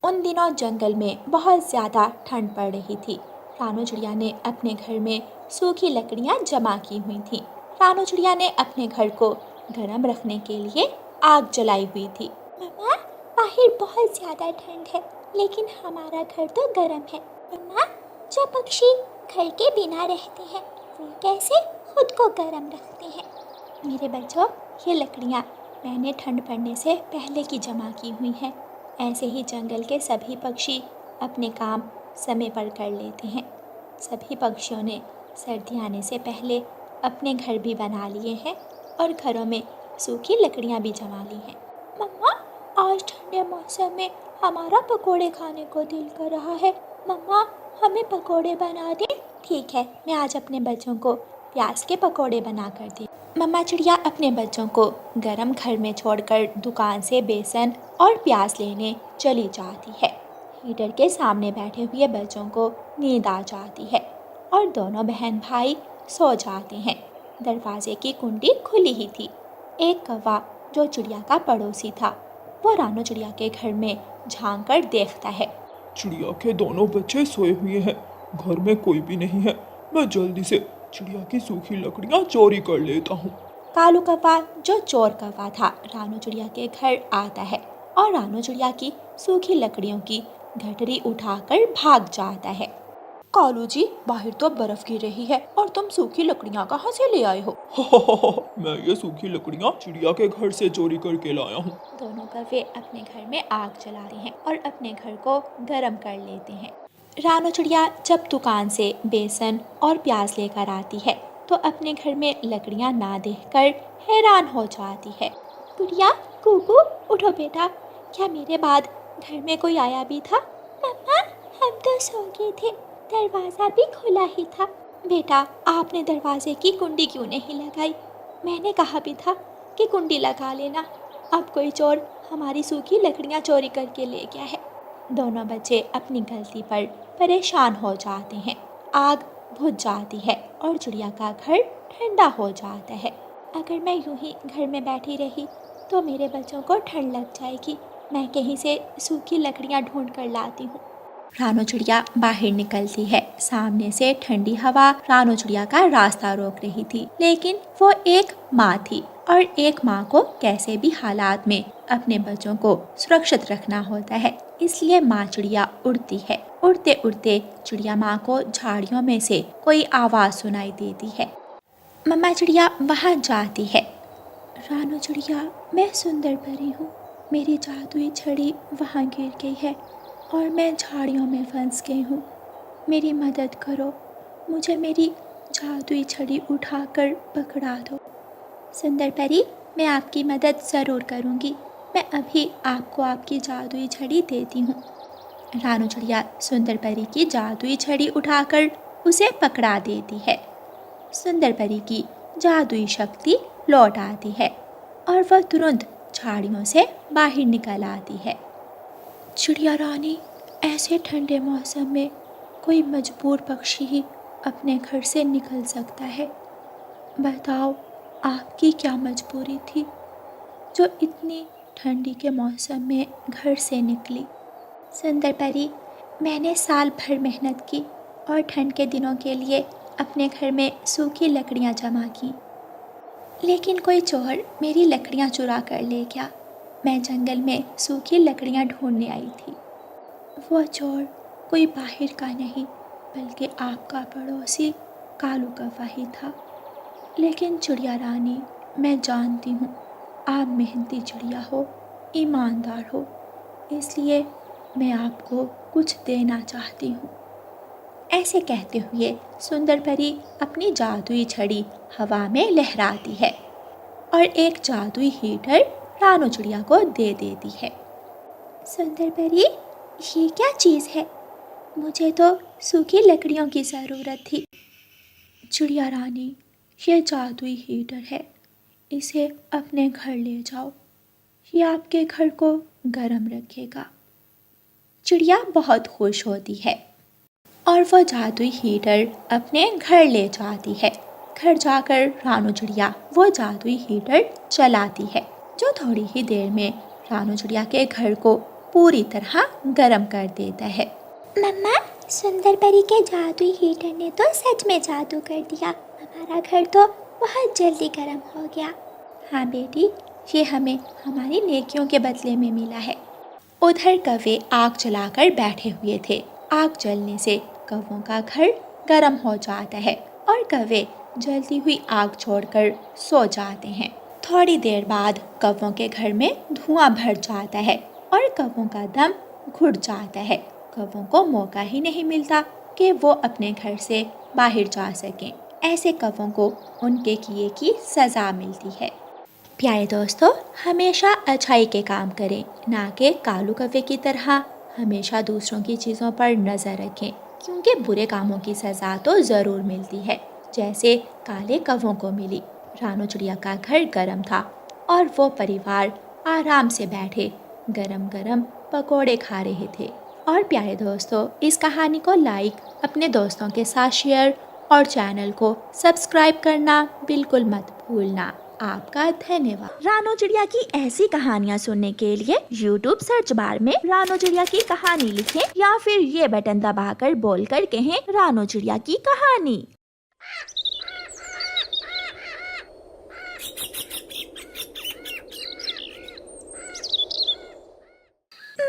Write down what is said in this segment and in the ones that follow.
उन दिनों जंगल में बहुत ज़्यादा ठंड पड़ रही थी। रानू चिड़िया ने अपने घर में सूखी लकड़ियाँ जमा की हुई थीं। रानू चिड़िया ने अपने घर को गर्म रखने के लिए आग जलाई हुई थी। मम्मा, बाहर बहुत ज़्यादा ठंड है, लेकिन हमारा घर तो गर्म है। मम्मा, जो पक्षी घर के बिना रहते हैं वो कैसे खुद को गर्म रखते हैं? मेरे बच्चों, ये लकड़ियाँ मैंने ठंड पड़ने से पहले की जमा की हुई हैं। ऐसे ही जंगल के सभी पक्षी अपने काम समय पर कर लेते हैं। सभी पक्षियों ने सर्दी आने से पहले अपने घर भी बना लिए हैं और घरों में सूखी लकड़ियाँ भी जमा ली हैं। मम्मा, आज ठंडे मौसम में हमारा पकोड़े खाने को दिल कर रहा है। मम्मा, हमें पकोड़े बना दे। ठीक है, मैं आज अपने बच्चों को प्याज के पकोड़े बना कर दी। मम्मा चिड़िया अपने बच्चों को गर्म घर में छोड़कर दुकान से बेसन और प्याज लेने चली जाती है। हीटर के सामने बैठे हुए बच्चों को नींद आ जाती है और दोनों बहन भाई सो जाते हैं। दरवाजे की कुंडी खुली ही थी। एक कौवा, जो चिड़िया का पड़ोसी था, वो रानू चिड़िया के घर में झांक कर देखता है। चिड़िया के दोनों बच्चे सोए हुए हैं, घर में कोई भी नहीं है। मैं जल्दी से चिड़िया की सूखी लकड़ियाँ चोरी कर लेता हूँ। कालू कौवा, जो चोर कौवा था, रानू चिड़िया के घर आता है और रानू चिड़िया की सूखी लकड़ियों की गठरी उठाकर भाग जाता है। कालू जी, बाहर तो बर्फ गिर रही है और तुम सूखी लकड़ियाँ कहाँ से ले आए हो? मैं ये सूखी लकड़ियाँ चिड़िया के घर से चोरी करके लाया हूँ। दोनों कौवे अपने घर में आग जलाते हैं और अपने घर को गर्म कर लेते हैं। रानू चिड़िया जब दुकान से बेसन और प्याज लेकर आती है तो अपने घर में लकड़ियाँ ना देखकर हैरान हो जाती है। गुड़िया, कुकू, उठो बेटा, क्या मेरे बाद घर में कोई आया भी था? मम्मा, हम तो सो गए थे, दरवाज़ा भी खुला ही था। बेटा, आपने दरवाजे की कुंडी क्यों नहीं लगाई? मैंने कहा भी था कि कुंडी लगा लेना। अब कोई चोर हमारी सूखी लकड़ियाँ चोरी करके ले गया है। दोनों बच्चे अपनी गलती पर परेशान हो जाते हैं। आग बुझ जाती है और चिड़िया का घर ठंडा हो जाता है। अगर मैं यूं ही घर में बैठी रही तो मेरे बच्चों को ठंड लग जाएगी। मैं कहीं से सूखी लकड़ियाँ ढूंढ कर लाती हूँ। रानू चिड़िया बाहर निकलती है। सामने से ठंडी हवा रानू चिड़िया का रास्ता रोक रही थी, लेकिन वो एक माँ थी और एक माँ को कैसे भी हालात में अपने बच्चों को सुरक्षित रखना होता है। इसलिए माँ चिड़िया उड़ती है। उड़ते उड़ते चिड़िया माँ को झाड़ियों में से कोई आवाज़ सुनाई देती है। मम्मा चिड़िया वहाँ जाती है। रानू चिड़िया, मैं सुंदर परी हूँ। मेरी जादुई छड़ी वहाँ गिर गई है और मैं झाड़ियों में फंस गई हूँ। मेरी मदद करो, मुझे मेरी जादुई छड़ी उठाकर पकड़ा दो। सुंदर परी, मैं आपकी मदद ज़रूर करूँगी। मैं अभी आपको आपकी जादुई छड़ी देती हूँ। रानू चिड़िया सुंदर परी की जादुई छड़ी उठाकर उसे पकड़ा देती है। सुंदर परी की जादुई शक्ति लौट आती है और वह तुरंत झाड़ियों से बाहर निकल आती है। चिड़िया रानी, ऐसे ठंडे मौसम में कोई मजबूर पक्षी ही अपने घर से निकल सकता है। बताओ, आपकी क्या मजबूरी थी जो इतनी ठंडी के मौसम में घर से निकली? सुंदर परी, मैंने साल भर मेहनत की और ठंड के दिनों के लिए अपने घर में सूखी लकड़ियाँ जमा की, लेकिन कोई चोर मेरी लकड़ियाँ चुरा कर ले गया। मैं जंगल में सूखी लकड़ियाँ ढूंढने आई थी। वो चोर कोई बाहर का नहीं, बल्कि आपका पड़ोसी कालू कौवा ही था। लेकिन चिड़िया रानी, मैं जानती हूँ आप मेहनती चिड़िया हो, ईमानदार हो, इसलिए मैं आपको कुछ देना चाहती हूँ। ऐसे कहते हुए सुंदर परी अपनी जादुई छड़ी हवा में लहराती है और एक जादुई हीटर रानू चिड़िया को दे देती है। सुंदर परी, ये क्या चीज़ है? मुझे तो सूखी लकड़ियों की ज़रूरत थी। चिड़िया रानी, ये जादुई हीटर है, इसे अपने घर ले जाओ, ये आपके घर को गर्म रखेगा। चिड़िया बहुत खुश होती है और वह जादुई हीटर अपने घर ले जाती है। घर जाकर रानू चिड़िया वो जादुई हीटर चलाती है, जो थोड़ी ही देर में रानू चिड़िया के घर को पूरी तरह गर्म कर देता है। मम्मा, सुंदर परी के जादुई हीटर ने तो सच में जादू कर दिया। हमारा घर तो बहुत जल्दी गर्म हो गया। हाँ बेटी, ये हमें हमारी नेकियों के बदले में मिला है। उधर कौवे आग जलाकर बैठे हुए थे। आग जलने से कौवों का घर गर्म हो जाता है और कौवे जलती हुई आग छोड़कर सो जाते हैं। थोड़ी देर बाद कौवों के घर में धुआं भर जाता है और कौवों का दम घुट जाता है। कौवों को मौका ही नहीं मिलता कि वो अपने घर से बाहर जा सकें। ऐसे कौवों को उनके किए की सज़ा मिलती है। प्यारे दोस्तों, हमेशा अच्छाई के काम करें, ना कि कालू कौवे की तरह हमेशा दूसरों की चीज़ों पर नज़र रखें, क्योंकि बुरे कामों की सज़ा तो ज़रूर मिलती है, जैसे काले कौवों को मिली। रानू चिड़िया का घर गर्म था और वो परिवार आराम से बैठे गरम गरम पकोड़े खा रहे थे। और प्यारे दोस्तों, इस कहानी को लाइक, अपने दोस्तों के साथ शेयर और चैनल को सब्सक्राइब करना बिल्कुल मत भूलना। आपका धन्यवाद। रानू चिड़िया की ऐसी कहानियाँ सुनने के लिए YouTube सर्च बार में रानू चिड़िया की कहानी लिखें या फिर ये बटन दबाकर बोलकर कहें रानू चिड़िया की कहानी।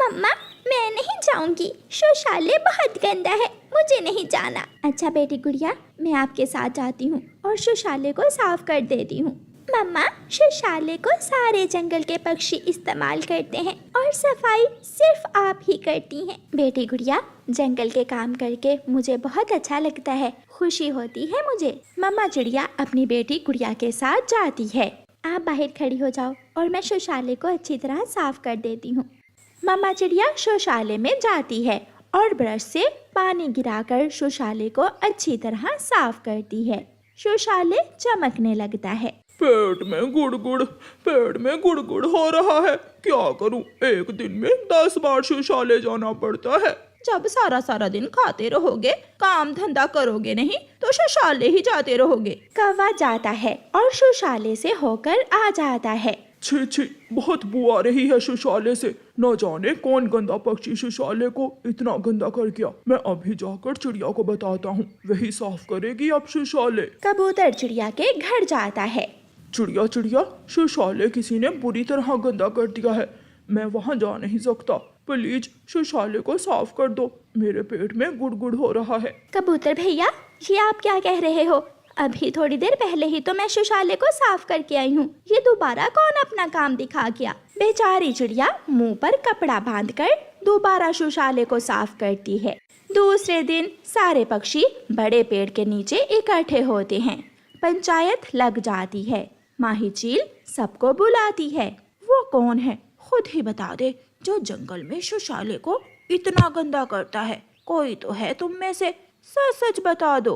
मम्मा, मैं नहीं जाऊंगी। शौचालय बहुत गंदा है, मुझे नहीं जाना। अच्छा बेटी गुड़िया, मैं आपके साथ जाती हूँ और शौचालय को साफ कर देती हूँ। मम्मा, शौचालय को सारे जंगल के पक्षी इस्तेमाल करते हैं और सफाई सिर्फ आप ही करती हैं। बेटी गुड़िया, जंगल के काम करके मुझे बहुत अच्छा लगता है, खुशी होती है मुझे। मम्मा चिड़िया अपनी बेटी गुड़िया के साथ जाती है। आप बाहर खड़ी हो जाओ और मैं शौचालय को अच्छी तरह साफ कर देती हूँ। मम्मा चिड़िया शौचालय में जाती है और ब्रश से पानी गिराकर शौचालय को अच्छी तरह साफ करती है। शौचालय चमकने लगता है। पेट में गुड़गुड़ हो रहा है। क्या करूं? एक दिन में 10 बार शौचालय जाना पड़ता है। जब सारा दिन खाते रहोगे, काम धंधा करोगे नहीं, तो शौचालय ही जाते रहोगे। कौवा जाता है और शौचालय से होकर आ जाता है। छी, बहुत बू आ रही है शौचालय से। न जाने कौन गंदा पक्षी शौचालय को इतना गंदा कर गया। मैं अभी जाकर चिड़िया को बताता हूँ, वही साफ करेगी अब शौचालय। कबूतर चिड़िया के घर जाता है। चिड़िया, शौचालय किसी ने बुरी तरह गंदा कर दिया है। मैं वहाँ जा नहीं सकता। प्लीज शौचालय को साफ कर दो, मेरे पेट में गुड़गुड़ हो रहा है। कबूतर भैया, ये आप क्या कह रहे हो? अभी थोड़ी देर पहले ही तो मैं शौचालय को साफ करके आई हूँ। ये दोबारा कौन अपना काम दिखा गया? बेचारी चिड़िया मुंह पर कपड़ा बांधकर दोबारा शौचालय को साफ करती है। दूसरे दिन सारे पक्षी बड़े पेड़ के नीचे इकट्ठे होते हैं। पंचायत लग जाती है। माही चील सबको बुलाती है। वो कौन है? खुद ही बता दे, जो जंगल में शौचालय को इतना गंदा करता है। कोई तो है तुम में से, सच बता दो।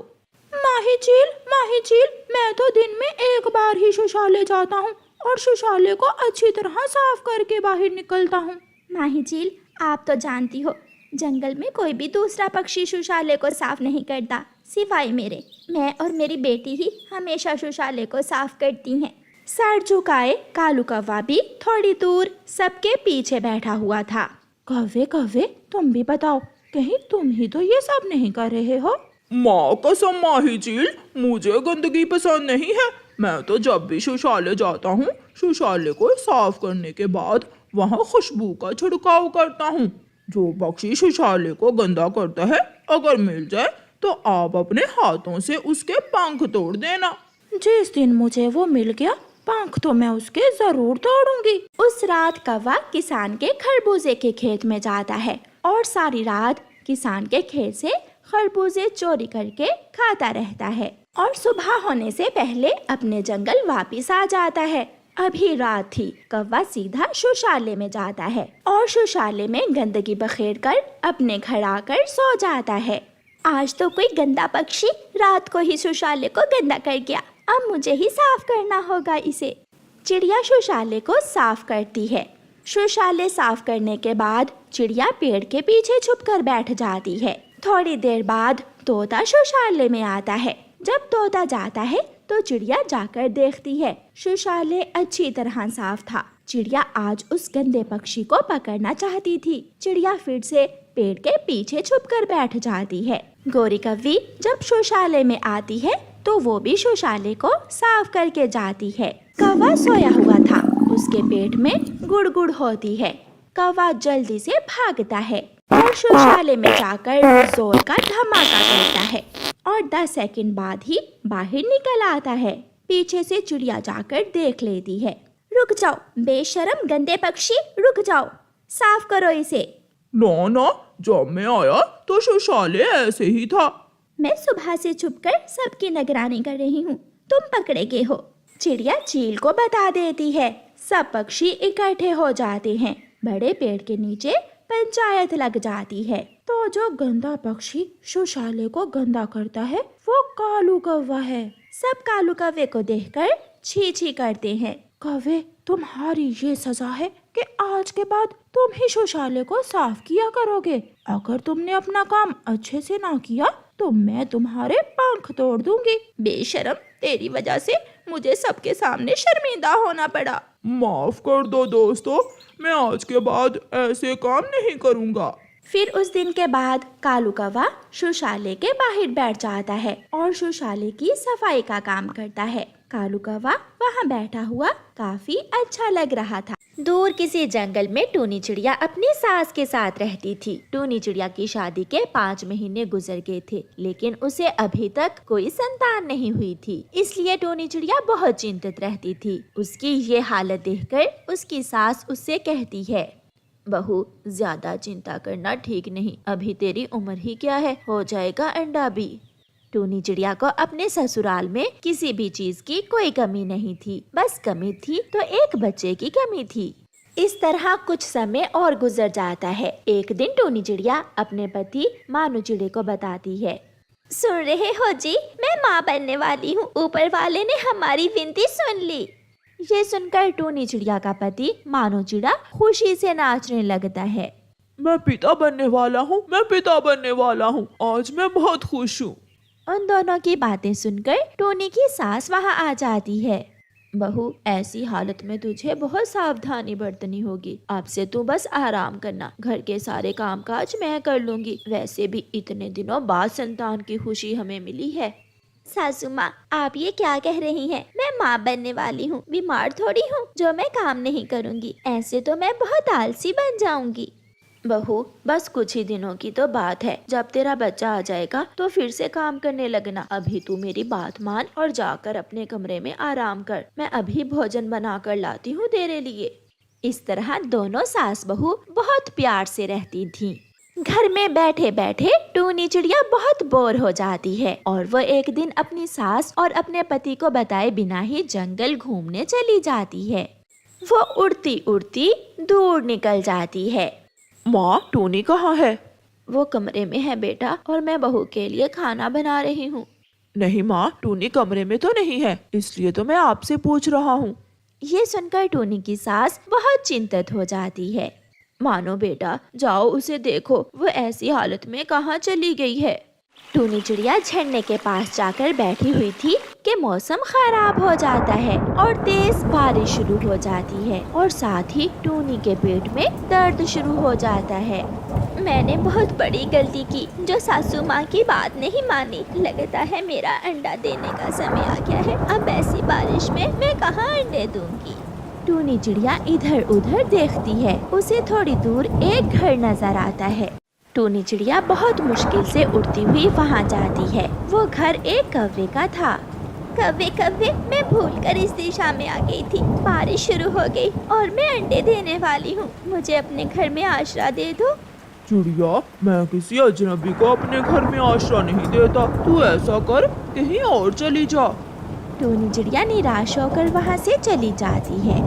माही चील, मैं तो दिन में एक बार ही शौचालय जाता हूँ और शौचालय को अच्छी तरह साफ करके बाहर निकलता हूँ। माही चील, आप तो जानती हो, जंगल में कोई भी दूसरा पक्षी शौचालय को साफ नहीं करता, सिवाय मेरे। मैं और मेरी बेटी ही हमेशा शौचालय को साफ करती हैं। सर झुकाए कालू कौवा भी थोड़ी दूर सबके पीछे बैठा हुआ था। कौवे, तुम भी बताओ, कहीं तुम ही तो ये सब नहीं कर रहे हो? माँ कसम माही चील, मुझे गंदगी पसंद नहीं है। मैं तो जब भी शौचालय जाता हूँ, शौचालय को साफ करने के बाद वहाँ खुशबू का छिड़काव करता हूँ। जो पक्षी शौचालय को गंदा करता है, अगर मिल जाए तो आप अपने हाथों से उसके पंख तोड़ देना। जिस दिन मुझे वो मिल गया, पंख तो मैं उसके जरूर तोड़ूंगी। उस रात कौवा किसान के खरबूजे के खेत में जाता है और सारी रात किसान के खेत से खरबूजे चोरी करके खाता रहता है और सुबह होने से पहले अपने जंगल वापिस आ जाता है। अभी रात थी। कौवा सीधा शौचालय में जाता है और शौचालय में गंदगी बखेर कर अपने घर आकर सो जाता है। आज तो कोई गंदा पक्षी रात को ही शौचालय को गंदा कर गया, अब मुझे ही साफ करना होगा इसे। चिड़िया शौचालय को साफ करती है। शौचालय साफ करने के बाद चिड़िया पेड़ के पीछे छुपकर बैठ जाती है। थोड़ी देर बाद तोता शौचालय में आता है। जब तोता जाता है तो चिड़िया जाकर देखती है। शौचालय अच्छी तरह साफ था। चिड़िया आज उस गंदे पक्षी को पकड़ना चाहती थी। चिड़िया फिर से पेड़ के पीछे छुपकर बैठ जाती है। गोरी कव्वी जब शौचालय में आती है तो वो भी शौचालय को साफ करके जाती है। कौवा सोया हुआ था, उसके पेट में गुड़गुड़ होती है। कौवा जल्दी से भागता है और शौचालय में जाकर जोर का धमाका करता है और 10 सेकंड बाद ही बाहर निकल आता है। पीछे से चिड़िया जाकर देख लेती है। रुक जाओ बेशरम गंदे पक्षी, रुक जाओ, साफ करो इसे। ना ना, जब मैं आया तो शौचालय ऐसे ही था। मैं सुबह से छुपकर सबकी निगरानी कर रही हूँ, तुम पकड़े गए हो। चिड़िया चील को बता देती है। सब पक्षी इकट्ठे हो जाते हैं। बड़े पेड़ के नीचे पंचायत लग जाती है। तो जो गंदा पक्षी शौचालय को गंदा करता है वो कालू कौवा है। सब कालू कौवे को देखकर छी छी करते हैं। कौवे, तुम्हारी ये सजा है कि आज के बाद तुम ही शौचालय को साफ किया करोगे। अगर तुमने अपना काम अच्छे से ना किया तो मैं तुम्हारे पंख तोड़ दूंगी। बेशरम, तेरी वजह से मुझे सबके सामने शर्मिंदा होना पड़ा। माफ कर दो दोस्तों, मैं आज के बाद ऐसे काम नहीं करूँगा। फिर उस दिन के बाद कालू कौवा शौचालय के बाहर बैठ जाता है और शौचालय की सफाई का काम करता है। कालू कौवा वहाँ बैठा हुआ काफी अच्छा लग रहा था। दूर किसी जंगल में टूनी चिड़िया अपनी सास के साथ रहती थी। टूनी चिड़िया की शादी के 5 महीने गुजर गए थे, लेकिन उसे अभी तक कोई संतान नहीं हुई थी। इसलिए टूनी चिड़िया बहुत चिंतित रहती थी। उसकी ये हालत देखकर उसकी सास उससे कहती है, बहू, ज्यादा चिंता करना ठीक नहीं। अभी तेरी उम्र ही क्या है, हो जाएगा अंडा भी। टूनी चिड़िया को अपने ससुराल में किसी भी चीज की कोई कमी नहीं थी। बस कमी थी तो एक बच्चे की कमी थी। इस तरह कुछ समय और गुजर जाता है। एक दिन टूनी चिड़िया अपने पति मानू चिड़े को बताती है, सुन रहे हो जी, मैं माँ बनने वाली हूँ। ऊपर वाले ने हमारी विनती सुन ली। ये सुनकर टूनी चिड़िया का पति मानू चिड़ा खुशी से नाचने लगता है। मैं पिता बनने वाला हूँ, मैं पिता बनने वाला हूँ, आज मैं बहुत खुश हूँ। उन दोनों की बातें सुनकर टोनी की सास वहाँ आ जाती है। बहू, ऐसी हालत में तुझे बहुत सावधानी बरतनी होगी। अब से तू बस आराम करना, घर के सारे कामकाज मैं कर लूंगी। वैसे भी इतने दिनों बाद संतान की खुशी हमें मिली है। सासू माँ, आप ये क्या कह रही हैं? मैं माँ बनने वाली हूँ, बीमार थोड़ी हूँ जो मैं काम नहीं करूँगी। ऐसे तो मैं बहुत आलसी बन जाऊंगी। बहू, बस कुछ ही दिनों की तो बात है। जब तेरा बच्चा आ जाएगा तो फिर से काम करने लगना। अभी तू मेरी बात मान और जाकर अपने कमरे में आराम कर। मैं अभी भोजन बना कर लाती हूँ तेरे लिए। इस तरह दोनों सास बहू बहुत प्यार से रहती थीं। घर में बैठे बैठे टूनी चिड़िया बहुत बोर हो जाती है और वो एक दिन अपनी सास और अपने पति को बताए बिना ही जंगल घूमने चली जाती है। वो उड़ती उड़ती दूर निकल जाती है। माँ, टूनी कहाँ है? वो कमरे में है बेटा, और मैं बहू के लिए खाना बना रही हूँ। नहीं माँ, टूनी कमरे में तो नहीं है, इसलिए तो मैं आपसे पूछ रहा हूँ। ये सुनकर टूनी की सास बहुत चिंतित हो जाती है। मानो बेटा, जाओ उसे देखो, वो ऐसी हालत में कहाँ चली गई है। टूनी चिड़िया झरने के पास जाकर बैठी हुई थी कि मौसम खराब हो जाता है और तेज बारिश शुरू हो जाती है और साथ ही टूनी के पेट में दर्द शुरू हो जाता है। मैंने बहुत बड़ी गलती की जो सासू माँ की बात नहीं मानी। लगता है मेरा अंडा देने का समय आ गया है। अब ऐसी बारिश में मैं कहाँ अंडे दूंगी। टूनी चिड़िया इधर उधर देखती है। उसे थोड़ी दूर एक घर नजर आता है। टूनी चिड़िया बहुत मुश्किल से उड़ती हुई वहाँ जाती है। वो घर एक कौवे का था। कौवे कौवे, मैं भूलकर इस दिशा में आ गई थी। बारिश शुरू हो गई और मैं अंडे देने वाली हूँ। मुझे अपने घर में आश्रय दे दो। चिड़िया, मैं किसी अजनबी को अपने घर में आश्रय नहीं देता। तू ऐसा कर, कहीं और चली जा। टूनी चिड़िया निराश होकर वहाँ से चली जाती है।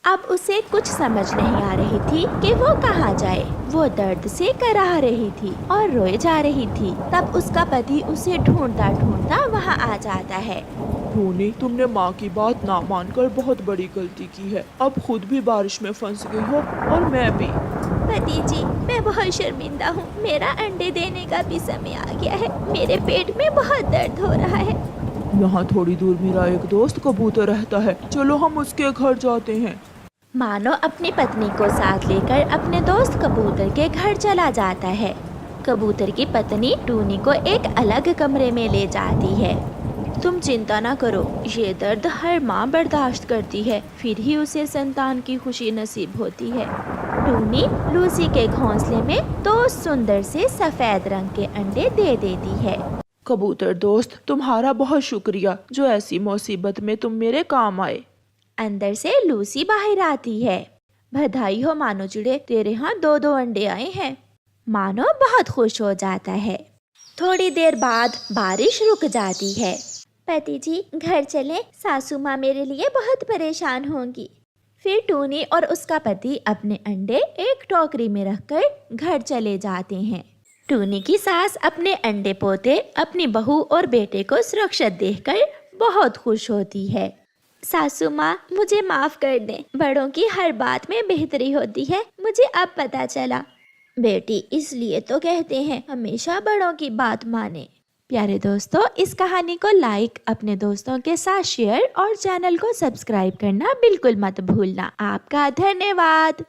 अब उसे कुछ समझ नहीं आ रही थी कि वो कहाँ जाए। वो दर्द से कराह रही थी और रोए जा रही थी। तब उसका पति उसे ढूंढता ढूंढता वहाँ आ जाता है। टूनी, तुमने माँ की बात ना मानकर बहुत बड़ी गलती की है। अब खुद भी बारिश में फंस गई हो और मैं भी। पति जी, मैं बहुत शर्मिंदा हूँ। मेरा अंडे देने का भी समय आ गया है। मेरे पेट में बहुत दर्द हो रहा है। यहाँ थोड़ी दूर मेरा एक दोस्त कबूतर रहता है, चलो हम उसके घर जाते हैं। मानो अपनी पत्नी को साथ लेकर अपने दोस्त कबूतर के घर चला जाता है। कबूतर की पत्नी टूनी को एक अलग कमरे में ले जाती है। तुम चिंता ना करो, ये दर्द हर माँ बर्दाश्त करती है, फिर ही उसे संतान की खुशी नसीब होती है। टूनी लूसी के घोंसले में 2 सुंदर से सफेद रंग के अंडे दे देती है। कबूतर दोस्त, तुम्हारा बहुत शुक्रिया जो ऐसी मुसीबत में तुम मेरे काम आए। अंदर से लूसी बाहर आती है। बधाई हो मानो चिड़े, तेरे यहाँ 2-2 अंडे आए हैं। मानो बहुत खुश हो जाता है। थोड़ी देर बाद बारिश रुक जाती है। पति जी घर चलें, सासू माँ मेरे लिए बहुत परेशान होंगी। फिर टूनी और उसका पति अपने अंडे एक टोकरी में रखकर घर चले जाते हैं। टूनी की सास अपने अंडे पोते अपनी बहू और बेटे को सुरक्षित देखकर बहुत खुश होती है। सासू माँ मुझे माफ कर दें, बड़ों की हर बात में बेहतरी होती है, मुझे अब पता चला। बेटी इसलिए तो कहते हैं हमेशा बड़ों की बात माने। प्यारे दोस्तों, इस कहानी को लाइक, अपने दोस्तों के साथ शेयर और चैनल को सब्सक्राइब करना बिल्कुल मत भूलना। आपका धन्यवाद।